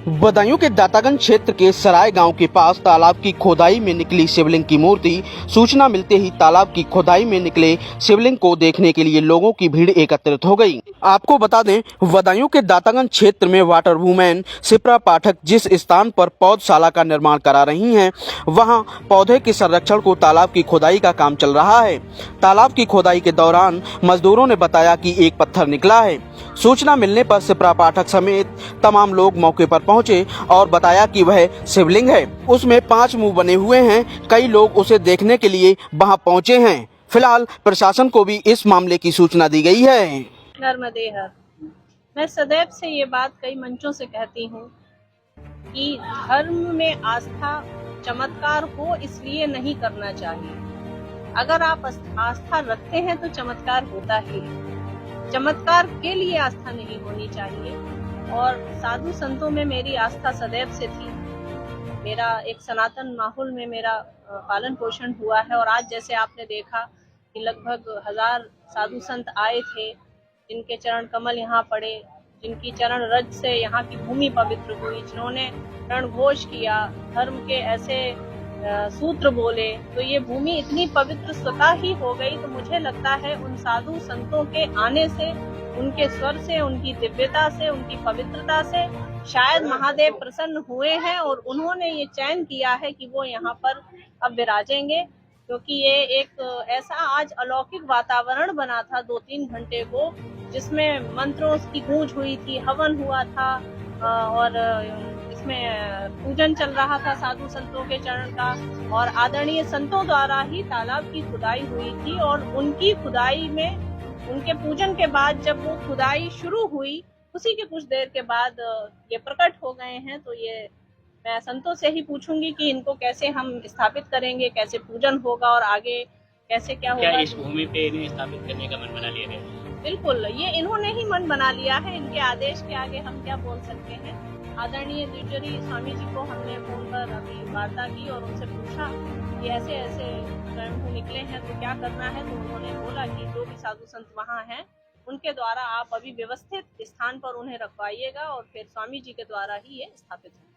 बदायूं के दातागंज क्षेत्र के सराय गांव के पास तालाब की खोदाई में निकली शिवलिंग की मूर्ति। सूचना मिलते ही तालाब की खोदाई में निकले शिवलिंग को देखने के लिए लोगों की भीड़ एकत्रित हो गई। आपको बता दें, बदायूं के दातागंज क्षेत्र में वाटर वुमेन शिप्रा पाठक जिस स्थान पर पौधशाला का निर्माण करा रही हैं, वहां पौधे के संरक्षण को तालाब की खोदाई का काम चल रहा है। तालाब की खोदाई के दौरान मजदूरों ने बताया कि एक पत्थर निकला है। सूचना मिलने पर शिप्रा पाठक समेत तमाम लोग मौके पर पहुंचे और बताया कि वह शिवलिंग है, उसमें 5 मुंह बने हुए हैं। कई लोग उसे देखने के लिए वहां पहुंचे हैं। फिलहाल प्रशासन को भी इस मामले की सूचना दी गई है। नर्मदे हर। मैं सदैव से ये बात कई मंचों से कहती हूँ कि धर्म में आस्था चमत्कार हो इसलिए नहीं करना चाहिए। अगर आप आस्था रखते हैं तो चमत्कार होता ही है। चमत्कार के लिए आस्था नहीं होनी चाहिए। और साधु संतों में मेरी आस्था सदैव से थी। मेरा एक सनातन माहौल में मेरा पालन पोषण हुआ है। और आज जैसे आपने देखा कि लगभग 1000 साधु संत आए थे, जिनके चरण कमल यहाँ पड़े, जिनकी चरण रज से यहाँ की भूमि पवित्र हुई, जिन्होंने रणघोष किया, धर्म के ऐसे सूत्र बोले, तो ये भूमि इतनी पवित्र स्वतः ही हो गई। तो मुझे लगता है उन साधु संतों के आने से, उनके स्वर से, उनकी दिव्यता से, उनकी पवित्रता से शायद महादेव प्रसन्न हुए हैं और उन्होंने ये चयन किया है कि वो यहाँ पर अब विराजेंगे। क्योंकि ये एक ऐसा आज अलौकिक वातावरण बना था 2-3 घंटे को, जिसमें मंत्रों की गूंज हुई थी, हवन हुआ था और इसमें पूजन चल रहा था साधु संतों के चरण का। और आदरणीय संतों द्वारा ही तालाब की खुदाई हुई थी और उनकी खुदाई में, उनके पूजन के बाद जब वो खुदाई शुरू हुई, उसी के कुछ देर के बाद ये प्रकट हो गए हैं। तो ये मैं संतों से ही पूछूंगी कि इनको कैसे हम स्थापित करेंगे, कैसे पूजन होगा और आगे कैसे क्या होगा। क्या इस भूमि पे इन्हें स्थापित करने का मन बना लिया गया? बिल्कुल, ये इन्होंने ही मन बना लिया है। इनके आदेश के आगे हम क्या बोल सकते हैं। आदरणीय द्विजरी स्वामी जी को हमने फोन पर अभी वार्ता की और उनसे पूछा कि ऐसे ऐसे स्वयंभू निकले हैं तो क्या करना है। तो उन्होंने बोला कि जो भी साधु संत वहाँ हैं, उनके द्वारा आप अभी व्यवस्थित स्थान पर उन्हें रखवाइएगा और फिर स्वामी जी के द्वारा ही ये स्थापित होगा।